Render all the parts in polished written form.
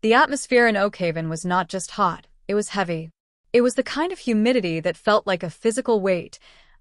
The atmosphere in Oakhaven was not just hot, it was heavy. It was the kind of humidity that felt like a physical weight,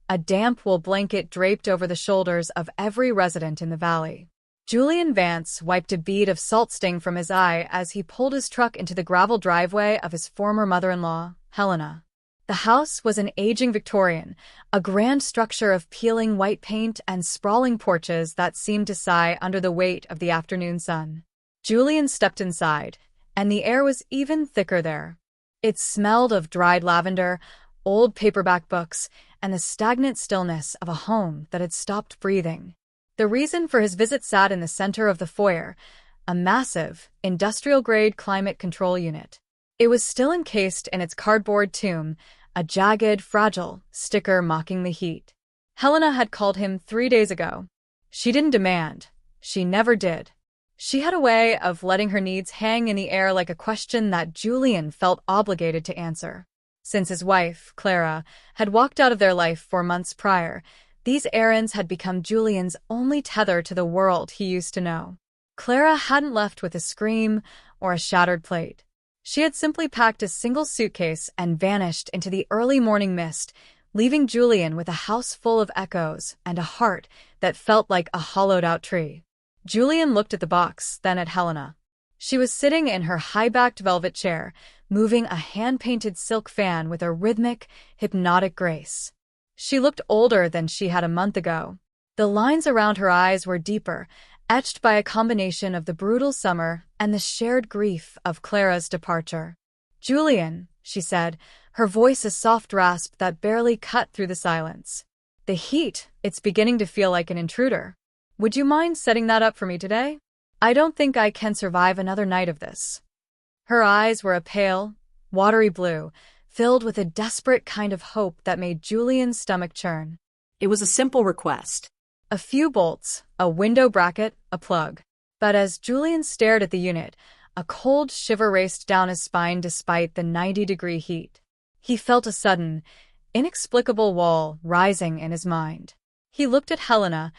a damp wool blanket draped over the shoulders of every resident in the valley. Julian Vance wiped a bead of salt sting from his eye as he pulled his truck into the gravel driveway of his former mother-in-law, Helena. The house was an aging Victorian, a grand structure of peeling white paint and sprawling porches that seemed to sigh under the weight of the afternoon sun. Julian stepped inside, and the air was even thicker there. It smelled of dried lavender, old paperback books, and the stagnant stillness of a home that had stopped breathing. The reason for his visit sat in the center of the foyer, a massive, industrial-grade climate control unit. It was still encased in its cardboard tomb, a jagged, fragile sticker mocking the heat. Helena had called him 3 days ago. She didn't demand. She never did. She had a way of letting her needs hang in the air like a question that Julian felt obligated to answer. Since his wife, Clara, had walked out of their life 4 months prior, these errands had become Julian's only tether to the world he used to know. Clara hadn't left with a scream or a shattered plate. She had simply packed a single suitcase and vanished into the early morning mist, leaving Julian with a house full of echoes and a heart that felt like a hollowed-out tree. Julian looked at the box, then at Helena. She was sitting in her high-backed velvet chair, moving a hand-painted silk fan with a rhythmic, hypnotic grace. She looked older than she had a month ago. The lines around her eyes were deeper, etched by a combination of the brutal summer and the shared grief of Clara's departure. "Julian," she said, her voice a soft rasp that barely cut through the silence. "The heat, it's beginning to feel like an intruder. Would you mind setting that up for me today? I don't think I can survive another night of this." Her eyes were a pale, watery blue, filled with a desperate kind of hope that made Julian's stomach churn. It was a simple request. A few bolts, a window bracket, a plug. But as Julian stared at the unit, a cold shiver raced down his spine despite the 90-degree heat. He felt a sudden, inexplicable wall rising in his mind. He looked at Helena,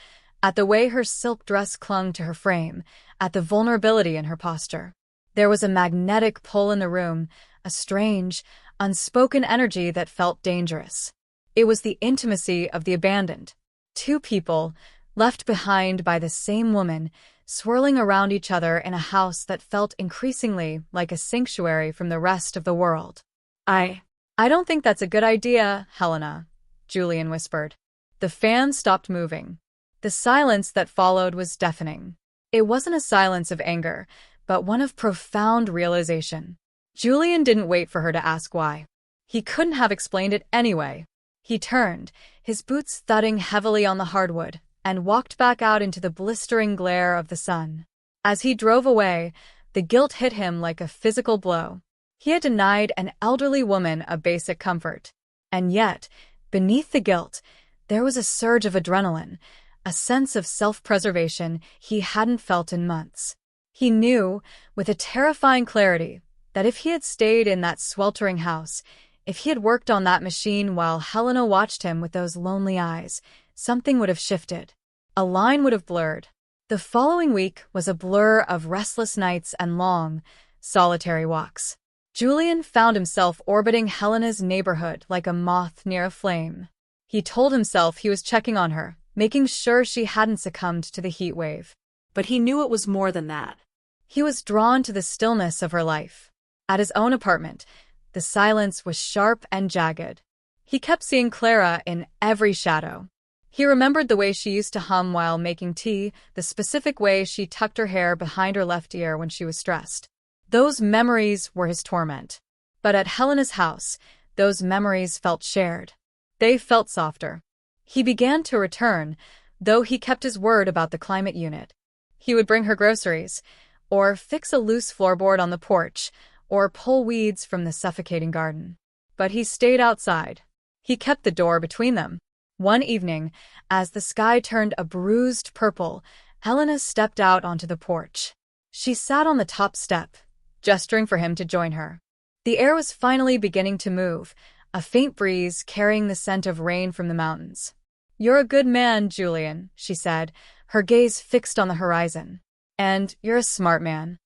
at the way her silk dress clung to her frame, at the vulnerability in her posture. There was a magnetic pull in the room, a strange, unspoken energy that felt dangerous. It was the intimacy of the abandoned. 2 people, left behind by the same woman, swirling around each other in a house that felt increasingly like a sanctuary from the rest of the world. I don't think that's a good idea, Helena," Julian whispered. The fan stopped moving. The silence that followed was deafening. It wasn't a silence of anger, but one of profound realization. Julian didn't wait for her to ask why. He couldn't have explained it anyway. He turned, his boots thudding heavily on the hardwood, and walked back out into the blistering glare of the sun. As he drove away, the guilt hit him like a physical blow. He had denied an elderly woman a basic comfort. And yet, beneath the guilt, there was a surge of adrenaline, a sense of self-preservation he hadn't felt in months. He knew, with a terrifying clarity, that if he had stayed in that sweltering house, if he had worked on that machine while Helena watched him with those lonely eyes, something would have shifted. A line would have blurred. The following week was a blur of restless nights and long, solitary walks. Julian found himself orbiting Helena's neighborhood like a moth near a flame. He told himself he was checking on her, making sure she hadn't succumbed to the heat wave. But he knew it was more than that. He was drawn to the stillness of her life. At his own apartment, the silence was sharp and jagged. He kept seeing Clara in every shadow. He remembered the way she used to hum while making tea, the specific way she tucked her hair behind her left ear when she was stressed. Those memories were his torment. But at Helena's house, those memories felt shared. They felt softer. He began to return, though he kept his word about the climate unit. He would bring her groceries, or fix a loose floorboard on the porch, or pull weeds from the suffocating garden. But he stayed outside. He kept the door between them. One evening, as the sky turned a bruised purple, Helena stepped out onto the porch. She sat on the top step, gesturing for him to join her. The air was finally beginning to move, a faint breeze carrying the scent of rain from the mountains. "You're a good man, Julian," she said, her gaze fixed on the horizon. "And you're a smart man."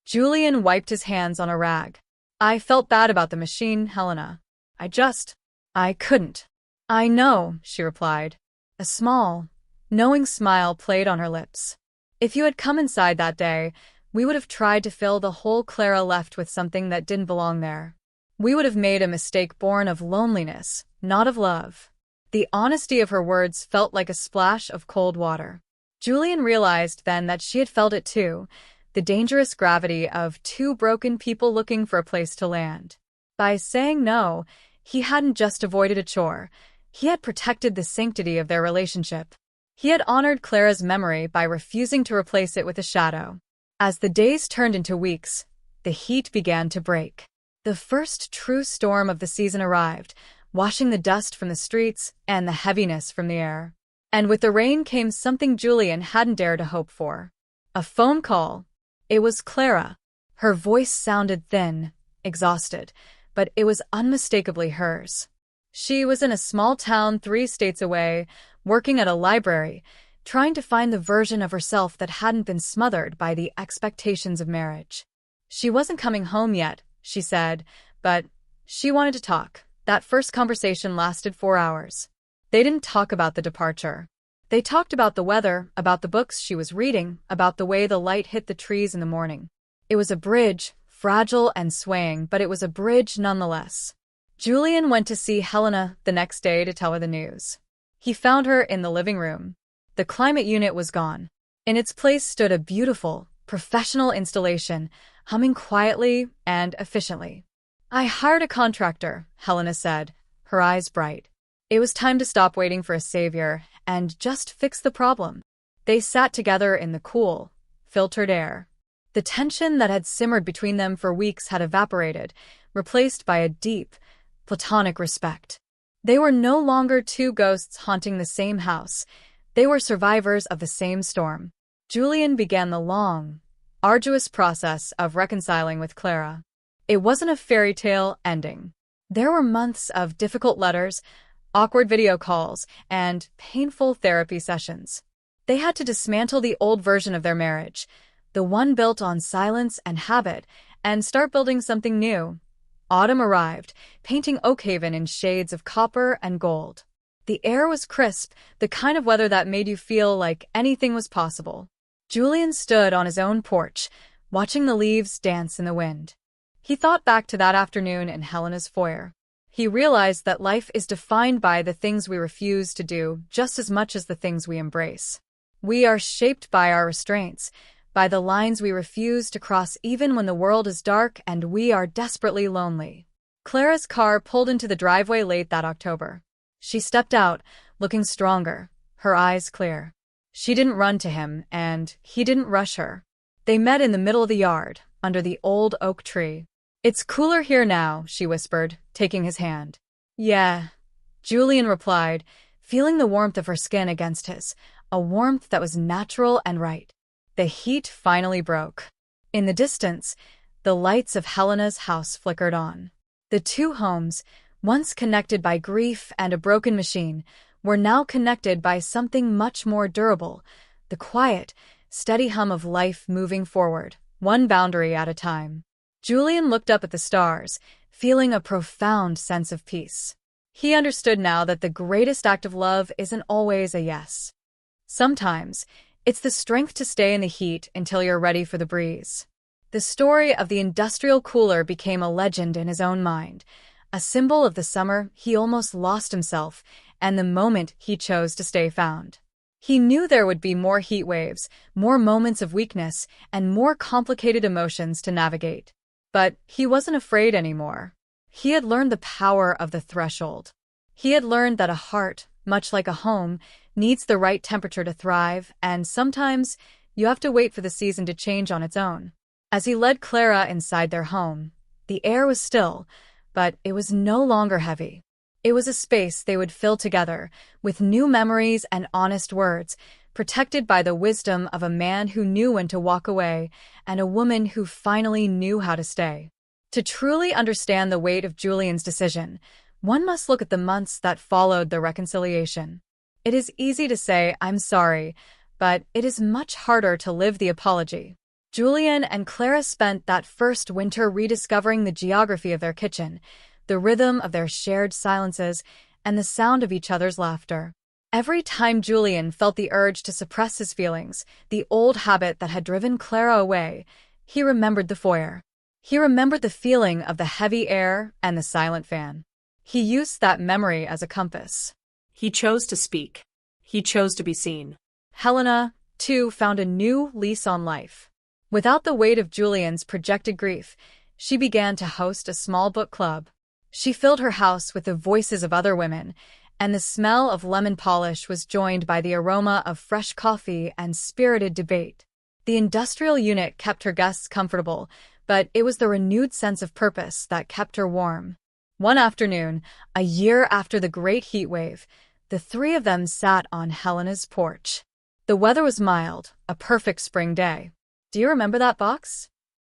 Julian wiped his hands on a rag. I felt bad about the machine, Helena. I couldn't. I know, she replied. A small, knowing smile played on her lips. If you had come inside that day, we would have tried to fill the hole Clara left with something that didn't belong there. We would have made a mistake born of loneliness, not of love. The honesty of her words felt like a splash of cold water. Julian realized then that she had felt it too, the dangerous gravity of two broken people looking for a place to land. By saying no, he hadn't just avoided a chore, he had protected the sanctity of their relationship. He had honored Clara's memory by refusing to replace it with a shadow. As the days turned into weeks, the heat began to break. The first true storm of the season arrived, washing the dust from the streets and the heaviness from the air. And with the rain came something Julian hadn't dared to hope for. A phone call. It was Clara. Her voice sounded thin, exhausted, but it was unmistakably hers. She was in a small town 3 states away, working at a library, trying to find the version of herself that hadn't been smothered by the expectations of marriage. She wasn't coming home yet, she said, but she wanted to talk. That first conversation lasted 4 hours. They didn't talk about the departure. They talked about the weather, about the books she was reading, about the way the light hit the trees in the morning. It was a bridge, fragile and swaying, but it was a bridge nonetheless. Julian went to see Helena the next day to tell her the news. He found her in the living room. The climate unit was gone. In its place stood a beautiful, professional installation, humming quietly and efficiently. I hired a contractor, Helena said, her eyes bright. It was time to stop waiting for a savior and just fix the problem. They sat together in the cool, filtered air. The tension that had simmered between them for weeks had evaporated, replaced by a deep, platonic respect. They were no longer two ghosts haunting the same house. They were survivors of the same storm. Julian began the long, arduous process of reconciling with Clara. It wasn't a fairy tale ending. There were months of difficult letters, awkward video calls, and painful therapy sessions. They had to dismantle the old version of their marriage, the one built on silence and habit, and start building something new. Autumn arrived, painting Oakhaven in shades of copper and gold. The air was crisp, the kind of weather that made you feel like anything was possible. Julian stood on his own porch, watching the leaves dance in the wind. He thought back to that afternoon in Helena's foyer. He realized that life is defined by the things we refuse to do just as much as the things we embrace. We are shaped by our restraints, by the lines we refuse to cross even when the world is dark and we are desperately lonely. Clara's car pulled into the driveway late that October. She stepped out, looking stronger, her eyes clear. She didn't run to him, and he didn't rush her. They met in the middle of the yard, under the old oak tree. It's cooler here now, she whispered, taking his hand. Yeah, Julian replied, feeling the warmth of her skin against his, a warmth that was natural and right. The heat finally broke. In the distance, the lights of Helena's house flickered on. The two homes, once connected by grief and a broken machine, were now connected by something much more durable, the quiet, steady hum of life moving forward, one boundary at a time. Julian looked up at the stars, feeling a profound sense of peace. He understood now that the greatest act of love isn't always a yes. Sometimes, it's the strength to stay in the heat until you're ready for the breeze. The story of the industrial cooler became a legend in his own mind, a symbol of the summer he almost lost himself and the moment he chose to stay found. He knew there would be more heat waves, more moments of weakness, and more complicated emotions to navigate. But he wasn't afraid anymore. He had learned the power of the threshold. He had learned that a heart, much like a home, needs the right temperature to thrive, and sometimes you have to wait for the season to change on its own. As he led Clara inside their home, the air was still, but it was no longer heavy. It was a space they would fill together, with new memories and honest words, protected by the wisdom of a man who knew when to walk away and a woman who finally knew how to stay. To truly understand the weight of Julian's decision, one must look at the months that followed the reconciliation. It is easy to say, "I'm sorry," but it is much harder to live the apology. Julian and Clara spent that first winter rediscovering the geography of their kitchen, the rhythm of their shared silences, and the sound of each other's laughter. Every time Julian felt the urge to suppress his feelings, the old habit that had driven Clara away, he remembered the foyer. He remembered the feeling of the heavy air and the silent fan. He used that memory as a compass. He chose to speak. He chose to be seen. Helena, too, found a new lease on life. Without the weight of Julian's projected grief, she began to host a small book club. She filled her house with the voices of other women, and the smell of lemon polish was joined by the aroma of fresh coffee and spirited debate. The industrial unit kept her guests comfortable, but it was the renewed sense of purpose that kept her warm. One afternoon, a year after the great heat wave, the three of them sat on Helena's porch. The weather was mild, a perfect spring day. "Do you remember that box?"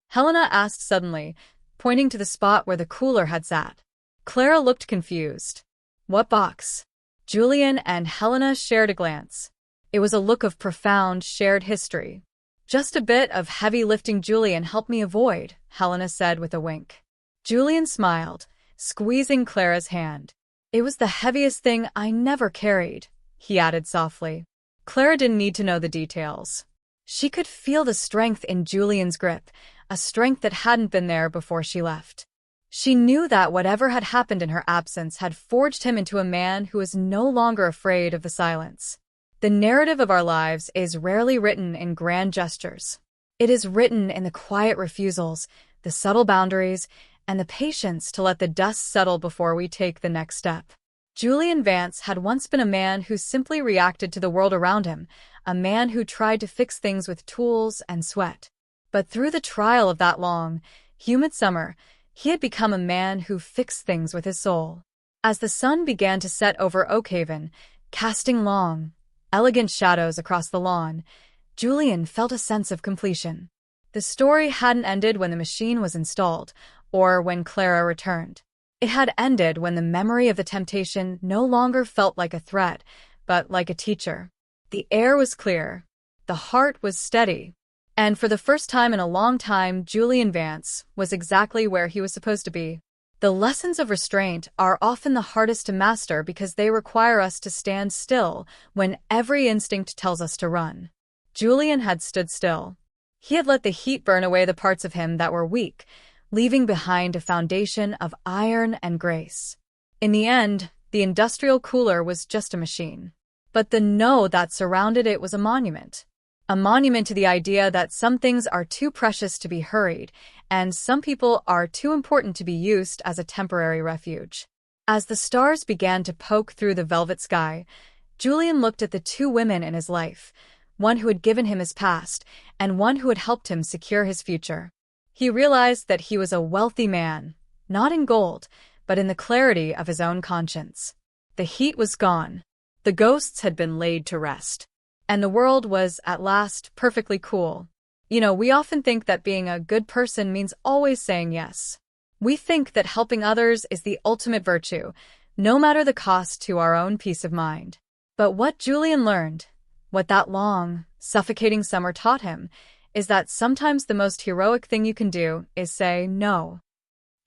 Helena asked suddenly, pointing to the spot where the cooler had sat. Clara looked confused. "What box?" Julian and Helena shared a glance. It was a look of profound shared history. "Just a bit of heavy lifting Julian helped me avoid," Helena said with a wink. Julian smiled, squeezing Clara's hand. "It was the heaviest thing I never carried," he added softly. Clara didn't need to know the details. She could feel the strength in Julian's grip, a strength that hadn't been there before she left. She knew that whatever had happened in her absence had forged him into a man who was no longer afraid of the silence. The narrative of our lives is rarely written in grand gestures. It is written in the quiet refusals, the subtle boundaries, and the patience to let the dust settle before we take the next step. Julian Vance had once been a man who simply reacted to the world around him, a man who tried to fix things with tools and sweat. But through the trial of that long, humid summer, he had become a man who fixed things with his soul. As the sun began to set over Oakhaven, casting long, elegant shadows across the lawn, Julian felt a sense of completion. The story hadn't ended when the machine was installed, or when Clara returned. It had ended when the memory of the temptation no longer felt like a threat, but like a teacher. The air was clear. The heart was steady. And for the first time in a long time, Julian Vance was exactly where he was supposed to be. The lessons of restraint are often the hardest to master because they require us to stand still when every instinct tells us to run. Julian had stood still. He had let the heat burn away the parts of him that were weak, leaving behind a foundation of iron and grace. In the end, the industrial cooler was just a machine. But the no that surrounded it was a monument. A monument to the idea that some things are too precious to be hurried, and some people are too important to be used as a temporary refuge. As the stars began to poke through the velvet sky, Julian looked at the two women in his life, one who had given him his past, and one who had helped him secure his future. He realized that he was a wealthy man, not in gold, but in the clarity of his own conscience. The heat was gone. The ghosts had been laid to rest. And the world was, at last, perfectly cool. We often think that being a good person means always saying yes. We think that helping others is the ultimate virtue, no matter the cost to our own peace of mind. But what Julian learned, what that long, suffocating summer taught him, is that sometimes the most heroic thing you can do is say no.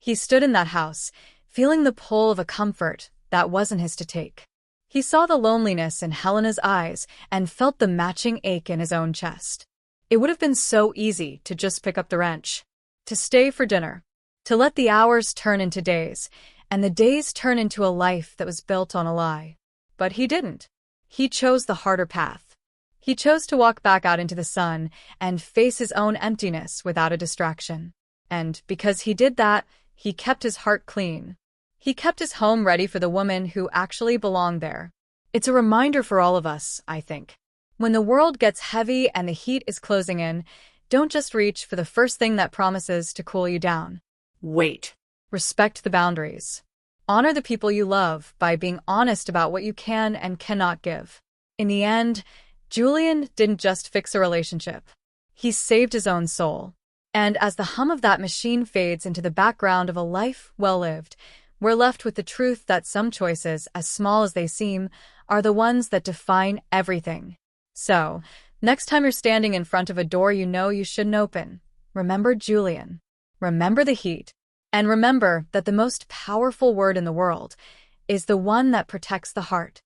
He stood in that house, feeling the pull of a comfort that wasn't his to take. He saw the loneliness in Helena's eyes and felt the matching ache in his own chest. It would have been so easy to just pick up the wrench, to stay for dinner, to let the hours turn into days, and the days turn into a life that was built on a lie. But he didn't. He chose the harder path. He chose to walk back out into the sun and face his own emptiness without a distraction. And because he did that, he kept his heart clean. He kept his home ready for the woman who actually belonged there. It's a reminder for all of us, I think. When the world gets heavy and the heat is closing in, don't just reach for the first thing that promises to cool you down. Wait. Respect the boundaries. Honor the people you love by being honest about what you can and cannot give. In the end, Julian didn't just fix a relationship. He saved his own soul. And as the hum of that machine fades into the background of a life well lived, we're left with the truth that some choices, as small as they seem, are the ones that define everything. So, Next time you're standing in front of a door you know you shouldn't open, remember Julian. Remember the heat. And remember that the most powerful word in the world is the one that protects the heart.